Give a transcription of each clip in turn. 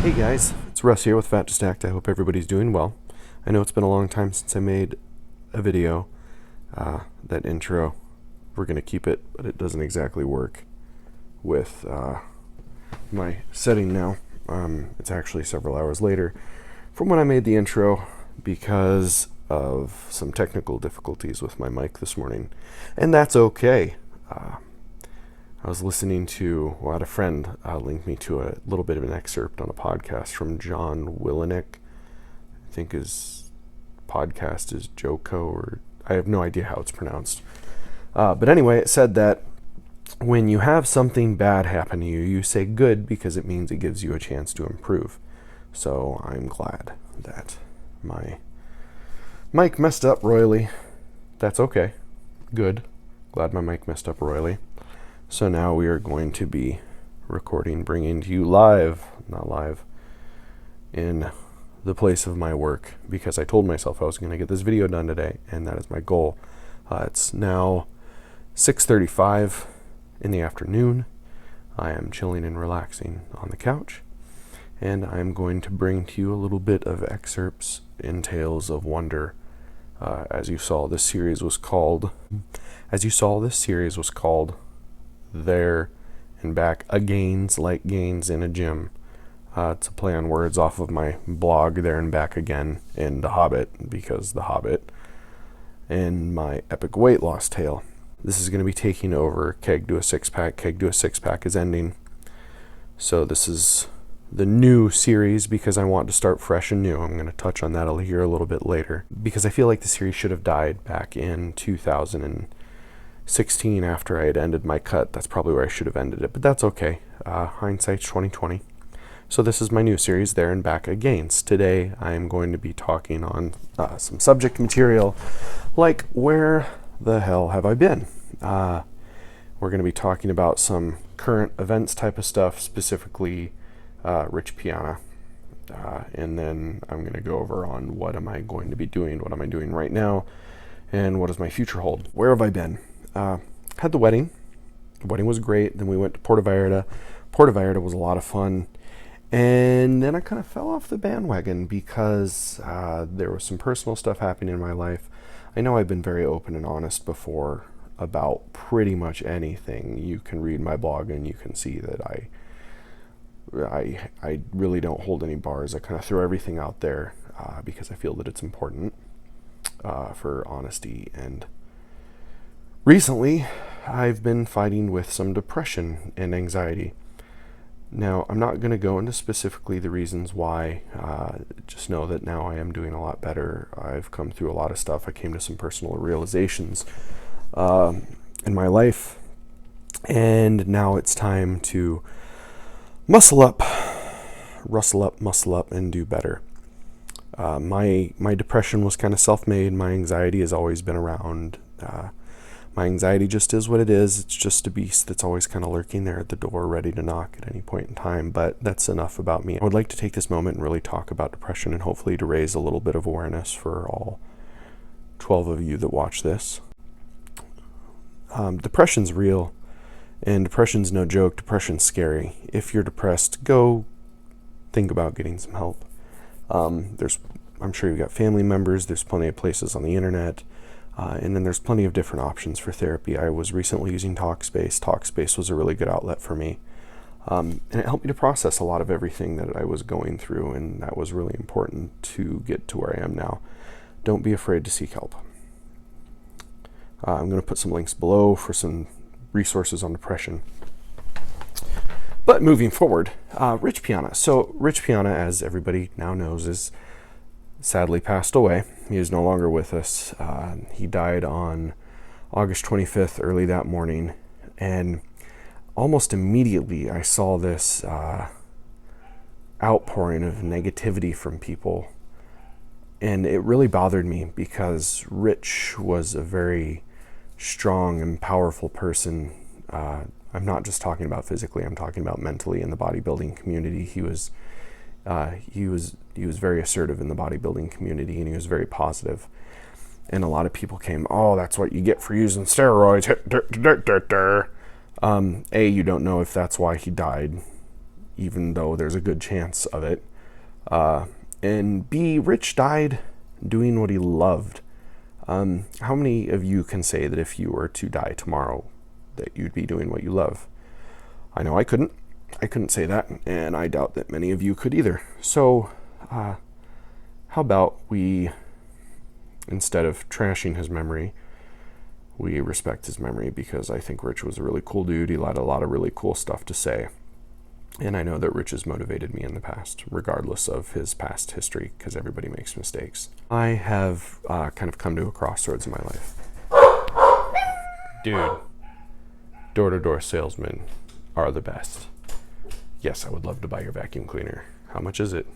Hey guys, it's Russ here with Fat to Stacked. I hope everybody's doing well. I know it's been a long time since I made a video. That intro, we're going to keep it, but it doesn't exactly work with my setting now. It's actually several hours later from when I made the intro because of some technical difficulties with my mic this morning. And that's okay. I was listening to, I had a friend link me to a little bit of an excerpt on a podcast from John Willenick. I think his podcast is Joko, or I have no idea how it's pronounced. But anyway, it said that when you have something bad happen to you, you say good because it means it gives you a chance to improve. So I'm glad that my mic messed up royally. That's okay. Good. Glad my mic messed up royally. So now we are going to be recording, bringing to you not live, in the place of my work, because I told myself I was going to get this video done today, and that is my goal. It's now 6:35 in the afternoon. I am chilling and relaxing on the couch, and I'm going to bring to you a little bit of excerpts in Tales of Wonder. As you saw, this series was called There and Back Agains, like gains in a gym. It's a play on words off of my blog, There and Back Again, and The Hobbit, because The Hobbit, and my epic weight loss tale. This is going to be taking over Keg to a Six-Pack. Keg to a Six-Pack is ending. So this is the new series because I want to start fresh and new. I'm going to touch on that here a little bit later, because I feel like the series should have died back in 2016 after I had ended my cut. That's probably where I should have ended it, but that's okay. Hindsight's 2020. So this is my new series, There and Back Against. Today I am going to be talking on some subject material like where the hell have I been? We're going to be talking about some current events type of stuff, specifically Rich Piana. And then I'm going to go over on what am I going to be doing, what am I doing right now, and what does my future hold. Where have I been? Had the wedding. The wedding was great. Then we went to Puerto Vallarta. Puerto Vallarta was a lot of fun. And then I kind of fell off the bandwagon because there was some personal stuff happening in my life. I know I've been very open and honest before about pretty much anything. You can read my blog and you can see that I really don't hold any bars. I kind of throw everything out there because I feel that it's important for honesty. And recently, I've been fighting with some depression and anxiety. Now, I'm not going to go into specifically the reasons why. Just know that now I am doing a lot better. I've come through a lot of stuff. I came to some personal realizations in my life. And now it's time to muscle up, and do better. My depression was kind of self-made. My anxiety has always been around. My anxiety just is what it is. It's just a beast that's always kind of lurking there at the door, ready to knock at any point in time. But that's enough about me. I would like to take this moment and really talk about depression, and hopefully to raise a little bit of awareness for all 12 of you that watch this. Depression's real, and depression's no joke. Depression's scary. If you're depressed, go think about getting some help. I'm sure you've got family members. There's plenty of places on the internet. And then there's plenty of different options for therapy. I was recently using Talkspace. Talkspace was a really good outlet for me. And it helped me to process a lot of everything that I was going through, and that was really important to get to where I am now. Don't be afraid to seek help. I'm going to put some links below for some resources on depression. But moving forward, Rich Piana. So Rich Piana, as everybody now knows, is sadly passed away. He is no longer with us. He died on August 25th, early that morning. And almost immediately I saw this outpouring of negativity from people. And it really bothered me because Rich was a very strong and powerful person. I'm not just talking about physically, I'm talking about mentally in the bodybuilding community. He was very assertive in the bodybuilding community, and he was very positive. And a lot of people came, oh, that's what you get for using steroids. You don't know if that's why he died. even though there's a good chance of it. And B, Rich died doing what he loved. How many of you can say that if you were to die tomorrow, that you'd be doing what you love? I know I couldn't. I couldn't say that, and I doubt that many of you could either. So, how about we, instead of trashing his memory, we respect his memory, because I think Rich was a really cool dude. He had a lot of really cool stuff to say. And I know that Rich has motivated me in the past, regardless of his past history, because everybody makes mistakes. I have kind of come to a crossroads in my life. Dude, door-to-door salesmen are the best. Yes, I would love to buy your vacuum cleaner. How much is it?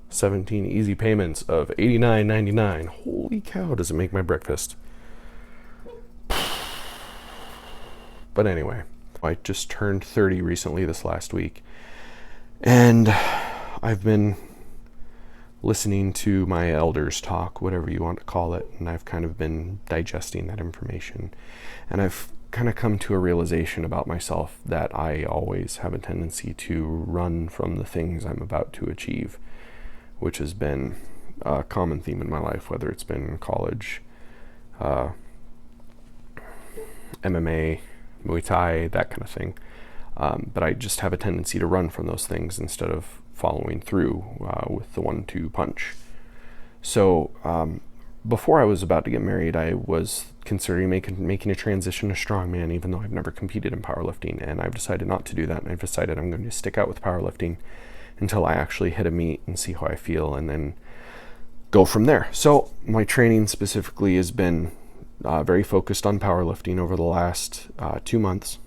17 easy payments of $89.99. Holy cow, does it make my breakfast. But anyway, I just turned 30 recently this last week, and I've been listening to my elders talk, whatever you want to call it, and I've kind of been digesting that information, and I've kind of come to a realization about myself that I always have a tendency to run from the things I'm about to achieve, which has been a common theme in my life, whether it's been college, MMA, Muay Thai, that kind of thing. But I just have a tendency to run from those things instead of following through with the 1-2 punch. So before I was about to get married, I was considering making a transition to strongman, even though I've never competed in powerlifting, and I've decided not to do that. And I've decided I'm going to stick out with powerlifting until I actually hit a meet and see how I feel, and then go from there. So my training specifically has been very focused on powerlifting over the last 2 months,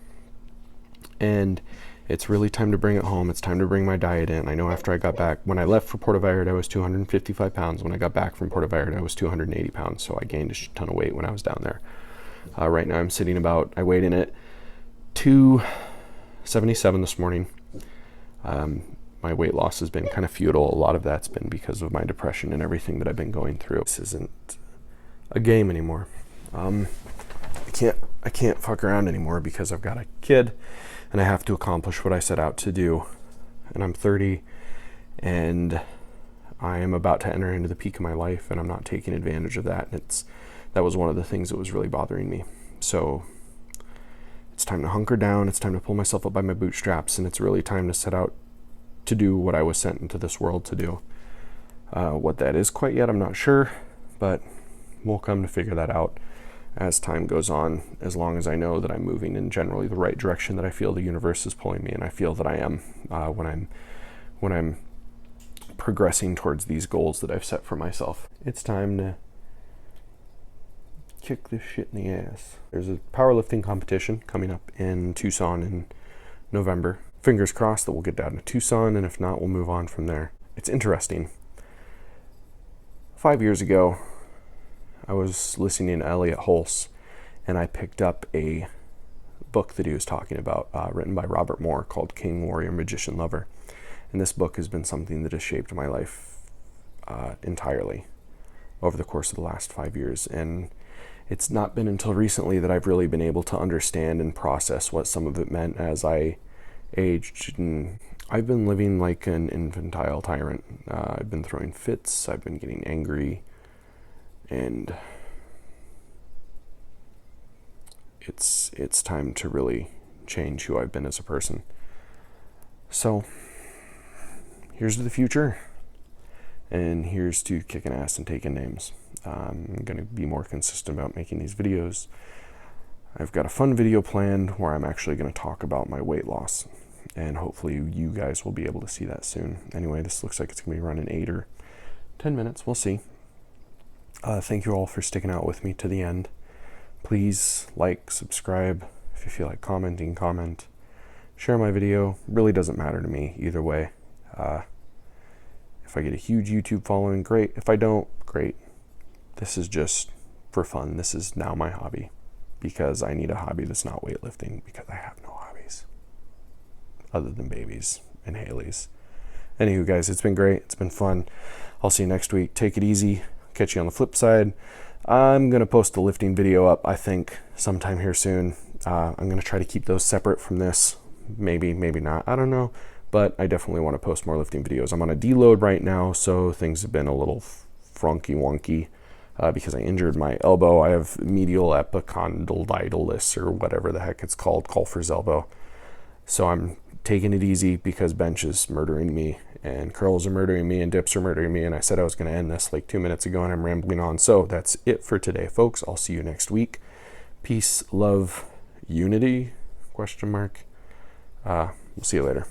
and it's really time to bring it home. It's time to bring my diet in. I know after I got back, when I left for Puerto Vallarta, I was 255 pounds. When I got back from Puerto Vallarta, I was 280 pounds, so I gained a ton of weight when I was down there. Right now I'm sitting I weighed in at 277 this morning. My weight loss has been kind of futile. A lot of that's been because of my depression and everything that I've been going through. This isn't a game anymore. I can't fuck around anymore because I've got a kid and I have to accomplish what I set out to do. And I'm 30 and I am about to enter into the peak of my life, and I'm not taking advantage of that. And that was one of the things that was really bothering me. So it's time to hunker down. It's time to pull myself up by my bootstraps, and it's really time to set out to do what I was sent into this world to do. What that is quite yet, I'm not sure, but we'll come to figure that out as time goes on, as long as I know that I'm moving in generally the right direction, that I feel the universe is pulling me, and I feel that I am when I'm progressing towards these goals that I've set for myself. It's time to kick this shit in the ass. There's a powerlifting competition coming up in Tucson in November. Fingers crossed that we'll get down to Tucson, and if not, we'll move on from there. It's interesting. 5 years ago, I was listening to Elliot Hulse, and I picked up a book that he was talking about, written by Robert Moore, called King, Warrior, Magician, Lover. And this book has been something that has shaped my life entirely over the course of the last 5 years. And it's not been until recently that I've really been able to understand and process what some of it meant as I aged. And I've been living like an infantile tyrant. I've been throwing fits. I've been getting angry. And it's time to really change who I've been as a person. So here's to the future, and here's to kicking ass and taking names. I'm going to be more consistent about making these videos. I've got a fun video planned where I'm actually going to talk about my weight loss, and hopefully you guys will be able to see that soon. Anyway, this looks like it's going to be running 8 or 10 minutes. We'll see. Thank you all for sticking out with me to the end. Please like, subscribe. If you feel like commenting, comment. Share my video. Really doesn't matter to me either way. If I get a huge YouTube following, great. If I don't, great. This is just for fun. This is now my hobby, because I need a hobby that's not weightlifting, because I have no hobbies other than babies and Haley's. Anywho, guys, it's been great. It's been fun. I'll see you next week. Take it easy. Catch you on the flip side. I'm going to post the lifting video up, I think, sometime here soon. I'm going to try to keep those separate from this. Maybe not. I don't know. but I definitely want to post more lifting videos. I'm on a deload right now, so things have been a little frunky wonky because I injured my elbow. I have medial epicondylitis, or whatever the heck it's called, golfer's elbow. So I'm taking it easy because bench is murdering me, and curls are murdering me, and dips are murdering me, and I said I was going to end this like 2 minutes ago, and I'm rambling on. So that's it for today, folks. I'll see you next week. Peace, love, unity, question mark. We'll see you later.